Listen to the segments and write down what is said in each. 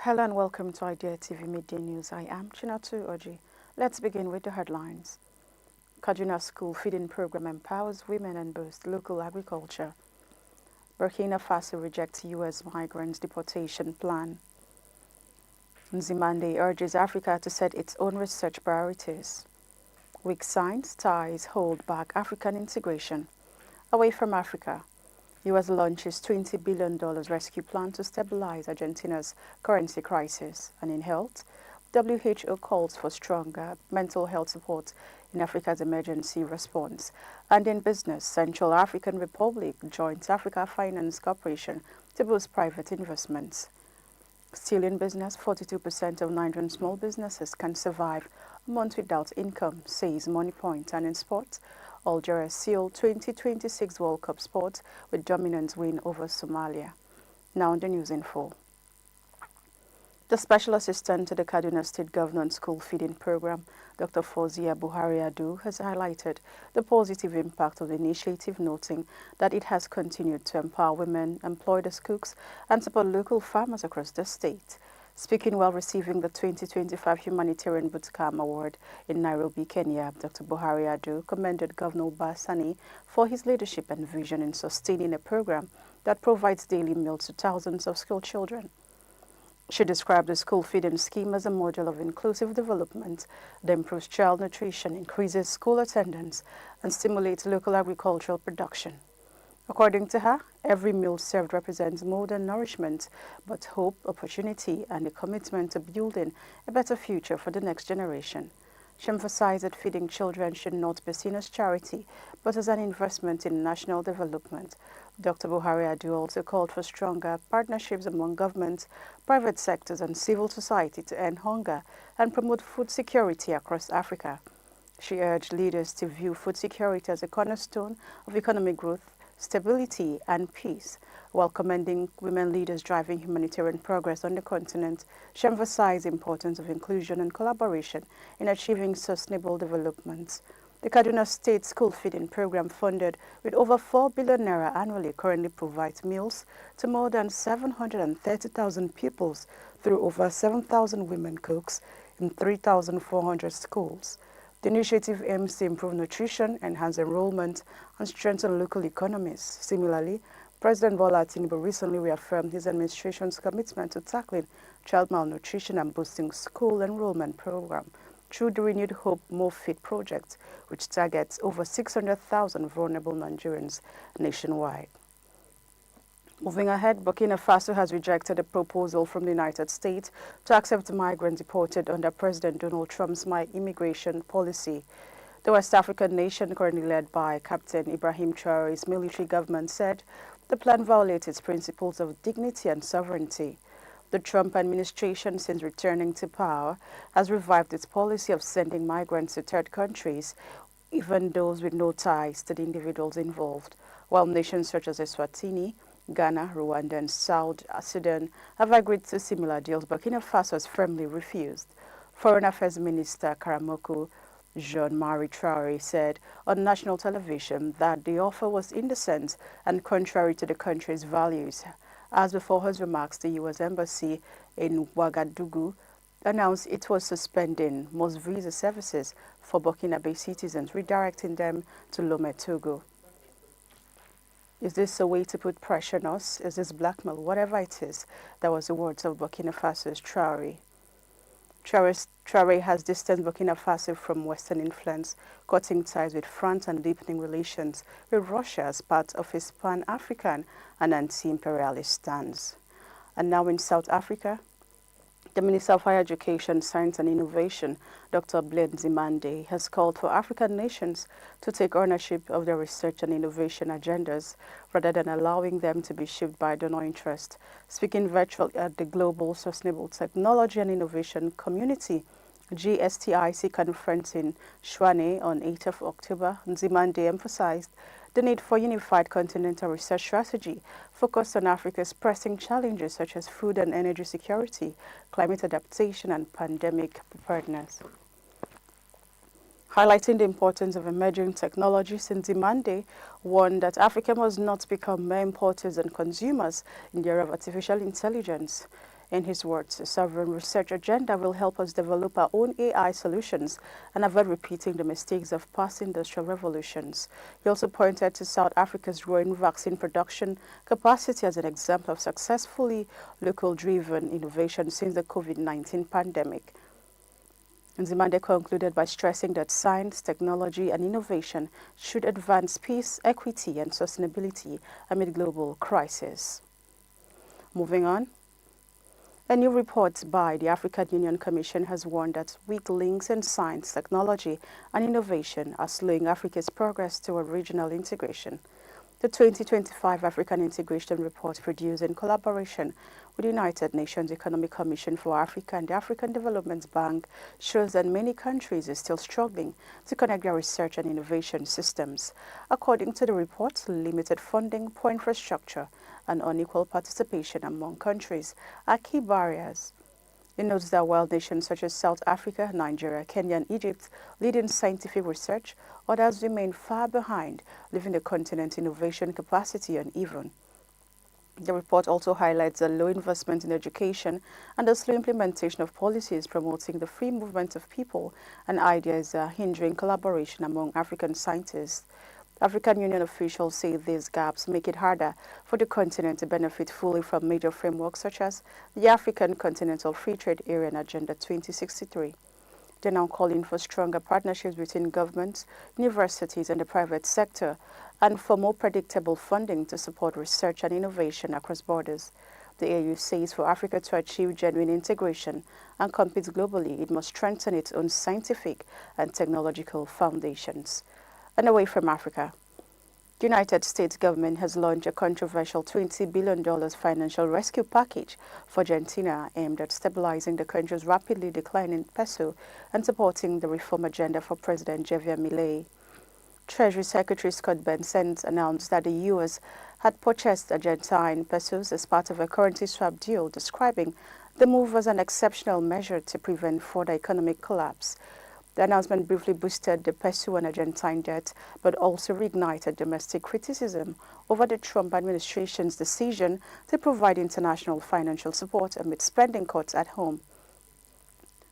Hello and welcome to Idea TV Midday News. I am Chinatu Oji. Let's begin with the headlines. KADUNA school feeding program empowers women and boosts local agriculture. Burkina Faso rejects U.S. migrants deportation plan. NZIMANDE urges Africa to set its own research priorities. Weak science ties hold back African integration. Away from Africa, U.S. launches $20 billion rescue plan to stabilize Argentina's currency crisis. And in health, WHO calls for stronger mental health support in Africa's emergency response. And in business, Central African Republic joins Africa Finance Corporation to boost private investments. Still in business, 42% of Nigerian small businesses can survive a month without income, says MONIEPOINT. And in sports, Algeria sealed 2026 World Cup sport with dominant win over Somalia. Now the news in full. The Special Assistant to the Kaduna State Government School Feeding Program, Dr. Fozia Buhari-Adu, has highlighted the positive impact of the initiative, noting that it has continued to empower women employed as cooks and support local farmers across the state. Speaking while receiving the 2025 Humanitarian Bootcamp Award in Nairobi, Kenya, Dr. Buhari-Adu commended Governor Sani for his leadership and vision in sustaining a program that provides daily meals to thousands of school children. She described the school feeding scheme as a model of inclusive development that improves child nutrition, increases school attendance, and stimulates local agricultural production. According to her, every meal served represents more than nourishment, but hope, opportunity, and a commitment to building a better future for the next generation. She emphasized that feeding children should not be seen as charity, but as an investment in national development. Dr. Buhari-Adu also called for stronger partnerships among government, private sectors, and civil society to end hunger and promote food security across Africa. She urged leaders to view food security as a cornerstone of economic growth, stability, and peace. While commending women leaders driving humanitarian progress on the continent, she emphasized the importance of inclusion and collaboration in achieving sustainable development. The Kaduna State School Feeding Program, funded with over 4 billion naira annually, currently provides meals to more than 730,000 pupils through over 7,000 women cooks in 3,400 schools. The initiative aims to improve nutrition, enhance enrollment, and strengthen local economies. Similarly, President Bola Tinubu recently reaffirmed his administration's commitment to tackling child malnutrition and boosting school enrollment program through the Renewed Hope More Fit project, which targets over 600,000 vulnerable Nigerians nationwide. Moving ahead, Burkina Faso has rejected a proposal from the United States to accept migrants deported under President Donald Trump's immigration policy. The West African nation, currently led by Captain Ibrahim Traore's military government, said the plan violates its principles of dignity and sovereignty. The Trump administration, since returning to power, has revived its policy of sending migrants to third countries, even those with no ties to the individuals involved, while nations such as Eswatini, Ghana, Rwanda, and South Sudan have agreed to similar deals. Burkina Faso has firmly refused. Foreign Affairs Minister Karamoko Jean-Marie Traoré said on national television that the offer was indecent and contrary to the country's values. As before his remarks, the U.S. Embassy in Ouagadougou announced it was suspending most visa services for Burkinabe citizens, redirecting them to Lomé, Togo. Is this a way to put pressure on us? Is this blackmail? Whatever it is, that was the words of Burkina Faso's Traoré. Traoré has distanced Burkina Faso from Western influence, cutting ties with France and deepening relations with Russia as part of his pan-African and anti-imperialist stance. And now in South Africa, the Minister of Higher Education, Science and Innovation, Dr. NZIMANDE, has called for African nations to take ownership of their research and innovation agendas rather than allowing them to be shaped by donor interest. Speaking virtually at the Global Sustainable Technology and Innovation Community GSTIC conference in Shwane on 8th of October, NZIMANDE emphasized the need for unified continental research strategy focused on Africa's pressing challenges such as food and energy security, climate adaptation, and pandemic preparedness. Highlighting the importance of emerging technologies, NZIMANDE warned that Africa must not become mere importers and consumers in the area of artificial intelligence. In his words, a sovereign research agenda will help us develop our own AI solutions and avoid repeating the mistakes of past industrial revolutions. He also pointed to South Africa's growing vaccine production capacity as an example of successfully local-driven innovation since the COVID-19 pandemic. NZIMANDE concluded by stressing that science, technology, and innovation should advance peace, equity, and sustainability amid global crisis. Moving on. A new report by the African Union Commission has warned that weak links in science, technology, and innovation are slowing Africa's progress toward regional integration. The 2025 African Integration Report, produced in collaboration with the United Nations Economic Commission for Africa and the African Development Bank, shows that many countries are still struggling to connect their research and innovation systems. According to the report, limited funding, poor infrastructure, and unequal participation among countries are key barriers. It notes that while nations such as South Africa, Nigeria, Kenya, and Egypt lead in scientific research, others remain far behind, leaving the continent's innovation capacity uneven. The report also highlights the low investment in education and the slow implementation of policies promoting the free movement of people and ideas hindering collaboration among African scientists. African Union officials say these gaps make it harder for the continent to benefit fully from major frameworks such as the African Continental Free Trade Area and Agenda 2063. They're now calling for stronger partnerships between governments, universities, and the private sector, and for more predictable funding to support research and innovation across borders. The AU says for Africa to achieve genuine integration and compete globally, it must strengthen its own scientific and technological foundations. And away from Africa, the United States government has launched a controversial $20 billion financial rescue package for Argentina aimed at stabilizing the country's rapidly declining peso and supporting the reform agenda for President Javier Milei. Treasury Secretary Scott Bessent announced that the U.S. had purchased Argentine pesos as part of a currency swap deal, describing the move as an exceptional measure to prevent further economic collapse. The announcement briefly boosted the peso and Argentine debt, but also reignited domestic criticism over the Trump administration's decision to provide international financial support amid spending cuts at home.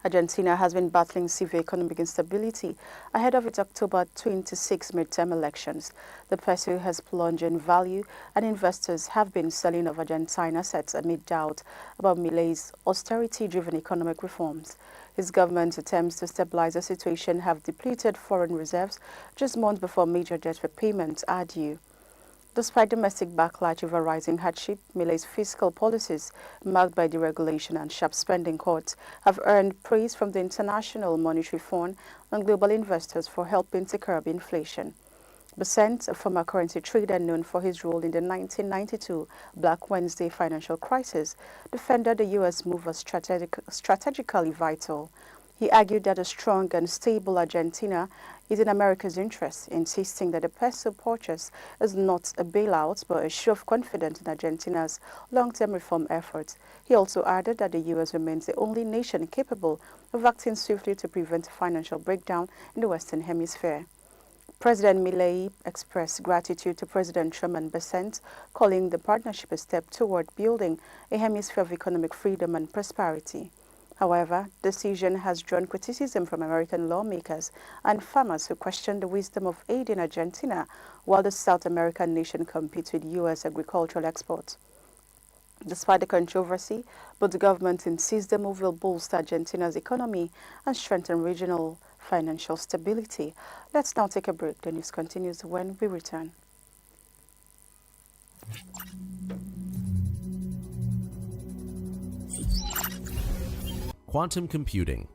Argentina has been battling severe economic instability ahead of its October 26 midterm elections. The peso has plunged in value, and investors have been selling off Argentine assets amid doubt about Milei's austerity-driven economic reforms. His government's attempts to stabilize the situation have depleted foreign reserves just months before major debt repayments are due. Despite domestic backlash over rising hardship, Milei's fiscal policies, marked by deregulation and sharp spending cuts, have earned praise from the International Monetary Fund and global investors for helping to curb inflation. Bessent, a former currency trader known for his role in the 1992 Black Wednesday financial crisis, defended the U.S. move as strategically vital. He argued that a strong and stable Argentina is in America's interest, insisting that the peso purchase is not a bailout but a show of confidence in Argentina's long-term reform efforts. He also added that the U.S. remains the only nation capable of acting swiftly to prevent a financial breakdown in the Western Hemisphere. President Milei expressed gratitude to President Trump and Bessent, calling the partnership a step toward building a hemisphere of economic freedom and prosperity. However, the decision has drawn criticism from American lawmakers and farmers who question the wisdom of aid in Argentina while the South American nation competes with U.S. agricultural exports. Despite the controversy, both governments insist the move will bolster Argentina's economy and strengthen regional financial stability. Let's now take a break. The news continues when we return. Quantum computing.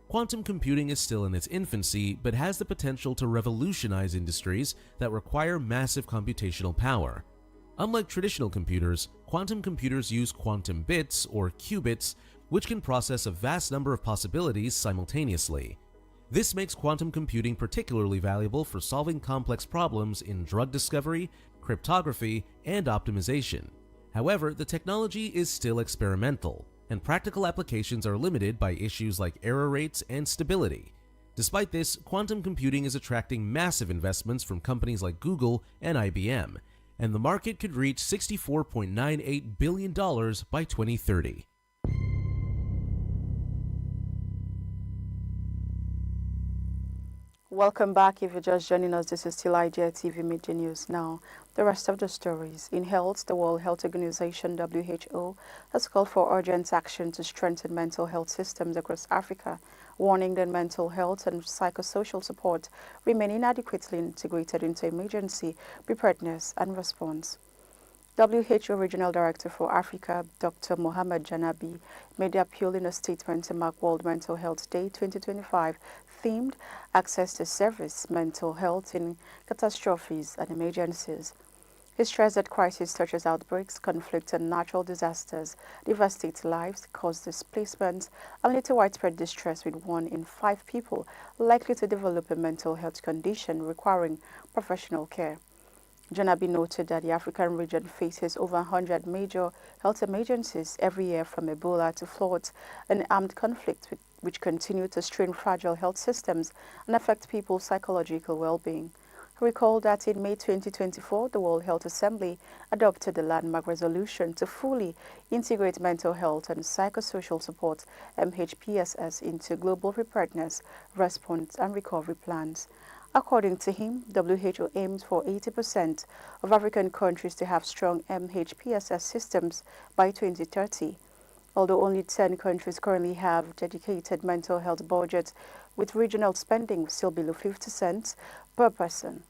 Quantum computing is still in its infancy, but has the potential to revolutionize industries that require massive computational power. Unlike traditional computers, quantum computers use quantum bits, or qubits, which can process a vast number of possibilities simultaneously. This makes quantum computing particularly valuable for solving complex problems in drug discovery, cryptography, and optimization. However, the technology is still experimental, and practical applications are limited by issues like error rates and stability. Despite this, quantum computing is attracting massive investments from companies like Google and IBM, and the market could reach $64.98 billion by 2030. Welcome back. If you're just joining us, this is still IGA TV Midday News. Now, the rest of the stories. In health, the World Health Organization, WHO, has called for urgent action to strengthen mental health systems across Africa, warning that mental health and psychosocial support remain inadequately integrated into emergency preparedness and response. WHO Regional Director for Africa, Dr. Mohamed Janabi, made the appeal in a statement to mark World Mental Health Day 2025, themed Access to Service, Mental Health in Catastrophes and Emergencies. He stressed that crises such as outbreaks, conflicts, and natural disasters devastate lives, cause displacement, and lead to widespread distress, with 1 in 5 people likely to develop a mental health condition requiring professional care. Janabi noted that the African region faces over 100 major health emergencies every year, from Ebola to floods and armed conflicts, which continue to strain fragile health systems and affect people's psychological well-being. He recalled that in May 2024, the World Health Assembly adopted the landmark resolution to fully integrate mental health and psychosocial support (MHPSS) into global preparedness, response, and recovery plans. According to him, WHO aims for 80% of African countries to have strong MHPSS systems by 2030. Although only 10 countries currently have dedicated mental health budgets, with regional spending still below 50 cents per person.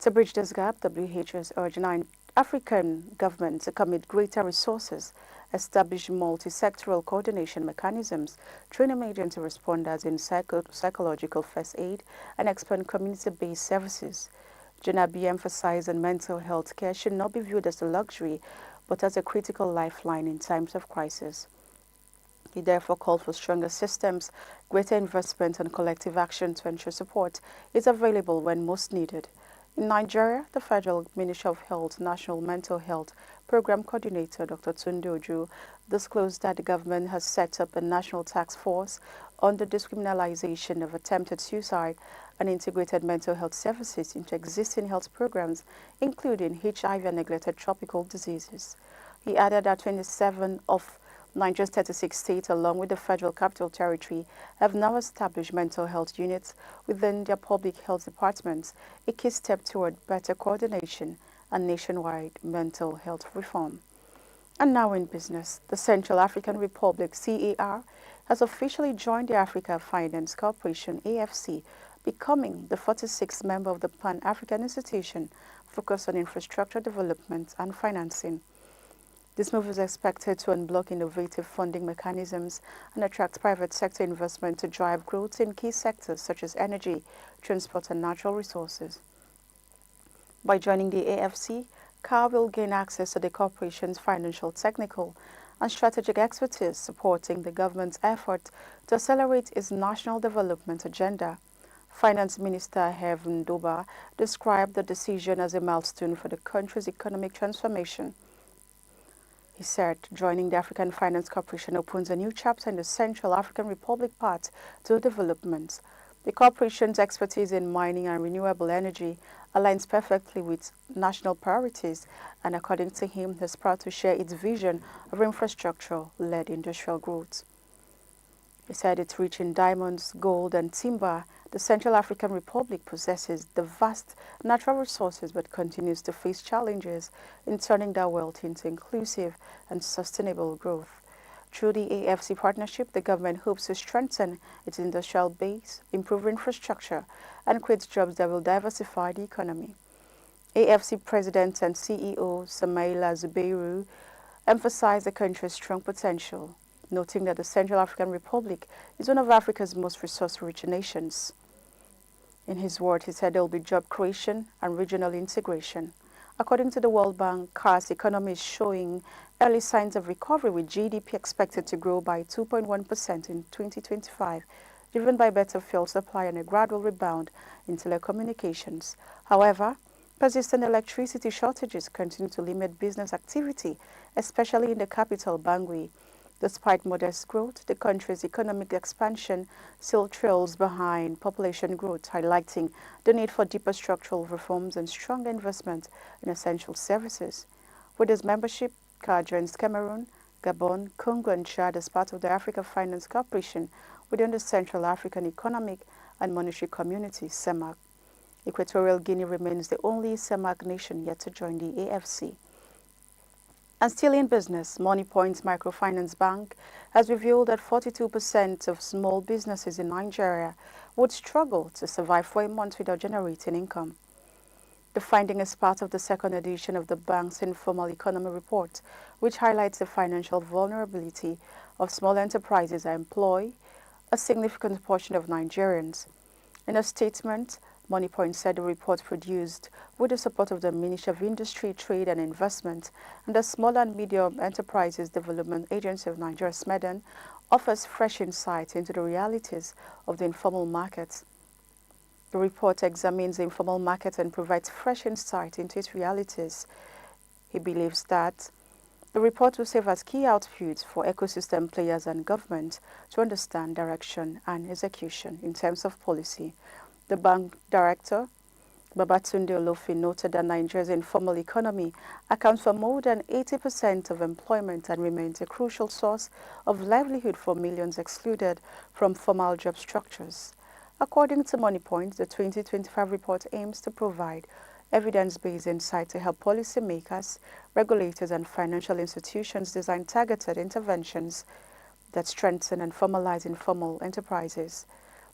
To bridge this gap, WHO has urged 9 African governments to commit greater resources, establish multi-sectoral coordination mechanisms, train emergency responders in psychological first aid, and expand community-based services. Janabi emphasized that mental health care should not be viewed as a luxury, but as a critical lifeline in times of crisis. He therefore called for stronger systems, greater investment, and collective action to ensure support is available when most needed. In Nigeria, the Federal Ministry of Health National Mental Health Program Coordinator Dr. Tunde Ojo disclosed that the government has set up a national task force on the decriminalization of attempted suicide and integrated mental health services into existing health programs, including HIV and neglected tropical diseases. He added that 27 of Nigeria's 36 states, along with the Federal Capital Territory, have now established mental health units within their public health departments, a key step toward better coordination and nationwide mental health reform. And now in business, the Central African Republic, CAR, has officially joined the Africa Finance Corporation, AFC, becoming the 46th member of the Pan-African Institution focused on infrastructure development and financing. This move is expected to unblock innovative funding mechanisms and attract private sector investment to drive growth in key sectors such as energy, transport, and natural resources. By joining the AFC, CAR will gain access to the corporation's financial, technical, and strategic expertise, supporting the government's effort to accelerate its national development agenda. Finance Minister Hervé Ndoba described the decision as a milestone for the country's economic transformation. He said joining the African Finance Corporation opens a new chapter in the Central African Republic path to development. The corporation's expertise in mining and renewable energy aligns perfectly with national priorities, and according to him, is proud to share its vision of infrastructure-led industrial growth. He said it's rich in diamonds, gold, and timber. The Central African Republic possesses the vast natural resources but continues to face challenges in turning that wealth into inclusive and sustainable growth. Through the AFC partnership, the government hopes to strengthen its industrial base, improve infrastructure, and create jobs that will diversify the economy. AFC President and CEO Samaila Zubeiru emphasized the country's strong potential, noting that the Central African Republic is one of Africa's most resource-rich nations. In his words, he said there will be job creation and regional integration. According to the World Bank, CAR's economy is showing early signs of recovery, with GDP expected to grow by 2.1% in 2025, driven by better fuel supply and a gradual rebound in telecommunications. However, persistent electricity shortages continue to limit business activity, especially in the capital, Bangui. Despite modest growth, the country's economic expansion still trails behind population growth, highlighting the need for deeper structural reforms and stronger investment in essential services. With its membership, CAR joins Cameroon, Gabon, Congo, and Chad as part of the Africa Finance Corporation within the Central African Economic and Monetary Community, CEMAC. Equatorial Guinea remains the only CEMAC nation yet to join the AFC. And still in business, MONIEPOINT Microfinance Bank has revealed that 42% of small businesses in Nigeria would struggle to survive for a month without generating income. The finding is part of the second edition of the bank's informal economy report, which highlights the financial vulnerability of small enterprises that employ a significant portion of Nigerians. In a statement, MONIEPOINT said the report produced with the support of the Ministry of Industry, Trade and Investment and the Small and Medium Enterprises Development Agency of Nigeria, SMEDEN, offers fresh insight into the realities of the informal market. The report examines the informal market and provides fresh insight into its realities. He believes that the report will serve as key outputs for ecosystem players and government to understand direction and execution in terms of policy. The bank director, Babatunde Olofi, noted that Nigeria's informal economy accounts for more than 80% of employment and remains a crucial source of livelihood for millions excluded from formal job structures. According to MONIEPOINT, the 2025 report aims to provide evidence-based insight to help policymakers, regulators, and financial institutions design targeted interventions that strengthen and formalize informal enterprises.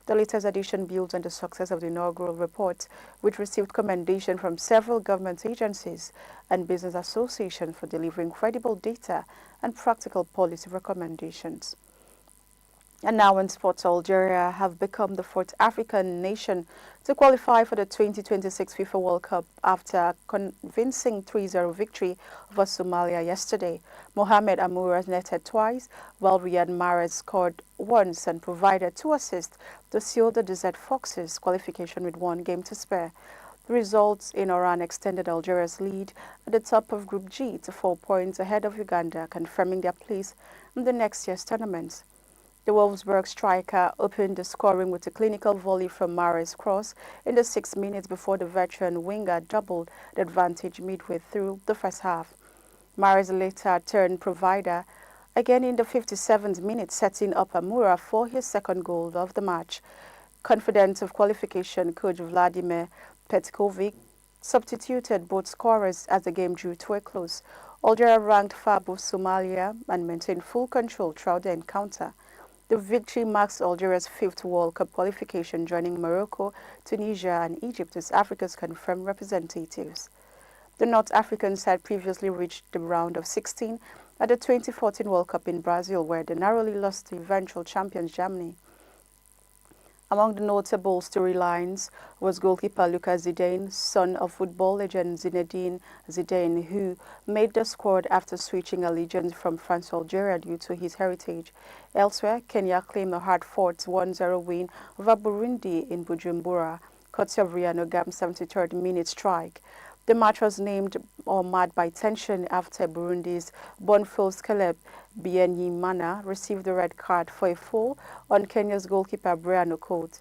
The latest edition builds on the success of the inaugural report, which received commendation from several government agencies and business associations for delivering credible data and practical policy recommendations. And now in sports, Algeria have become the fourth African nation to qualify for the 2026 FIFA World Cup after a convincing 3-0 victory over Somalia yesterday. Mohamed Amoura netted twice, while Riyad Mahrez scored once and provided 2 assists to seal the Desert Foxes' qualification with 1 game to spare. The results in Oran extended Algeria's lead at the top of Group G to 4 points ahead of Uganda, confirming their place in the next year's tournament. The Wolfsburg striker opened the scoring with a clinical volley from Mahrez's cross in the 6 minutes before the veteran winger doubled the advantage midway through the first half. Mahrez later turned provider again in the 57th minute, setting up Amoura for his second goal of the match. Confident of qualification, coach Vladimir Petkovic substituted both scorers as the game drew to a close. Algeria ranked far above Somalia and maintained full control throughout the encounter. The victory marks Algeria's 5th World Cup qualification, joining Morocco, Tunisia and Egypt as Africa's confirmed representatives. The North Africans had previously reached the round of 16 at the 2014 World Cup in Brazil, where they narrowly lost to eventual champions Germany. Among the notable storylines was goalkeeper Lucas Zidane, son of football legend Zinedine Zidane, who made the squad after switching allegiance from France to Algeria due to his heritage. Elsewhere, Kenya claimed a hard-fought 1-0 win over Burundi in Bujumbura, courtesy of Ryan Ogam's 73rd minute strike. The match was named or marred by tension after Burundi's Boniface Caleb Bienyi-Mana received the red card for a foul on Kenya's goalkeeper Brian Okot.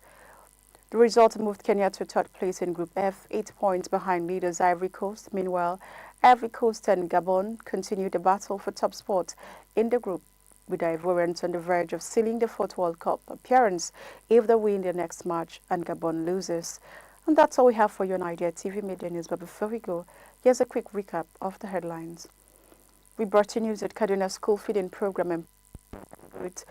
The result moved Kenya to 3rd place in Group F, 8 points behind leaders Ivory Coast. Meanwhile, Ivory Coast and Gabon continued the battle for top spot in the group, with the Ivorians on the verge of sealing the 4th World Cup appearance if they win their next match and Gabon loses. And that's all we have for you on Idea TV Midday News. But before we go, here's a quick recap of the headlines. We brought you news that KADUNA's school feeding program would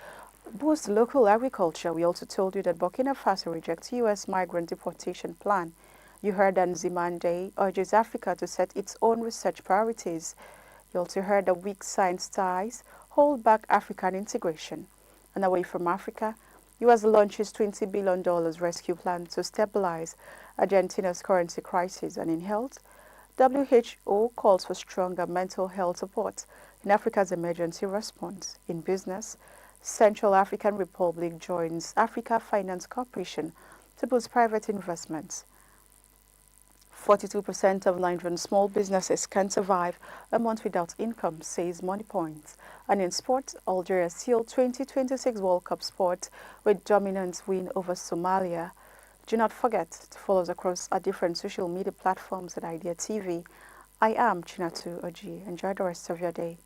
boost local agriculture. We also told you that Burkina Faso rejects U.S. migrant deportation plan. You heard that NZIMANDE urges Africa to set its own research priorities. You also heard that weak science ties hold back African integration. And away from Africa, U.S. launches $20 billion rescue plan to stabilize Argentina's currency crisis. And in health, WHO calls for stronger mental health support in Africa's emergency response. In business, Central African Republic joins Africa Finance Corporation to boost private investments. 42% of Nigerian small businesses can survive a month without income, says MONIEPOINT. And in sports, Algeria sealed 2026 World Cup sport with dominant win over Somalia. Do not forget to follow us across our different social media platforms at Idea TV. I am Chinatu Oji. Enjoy the rest of your day.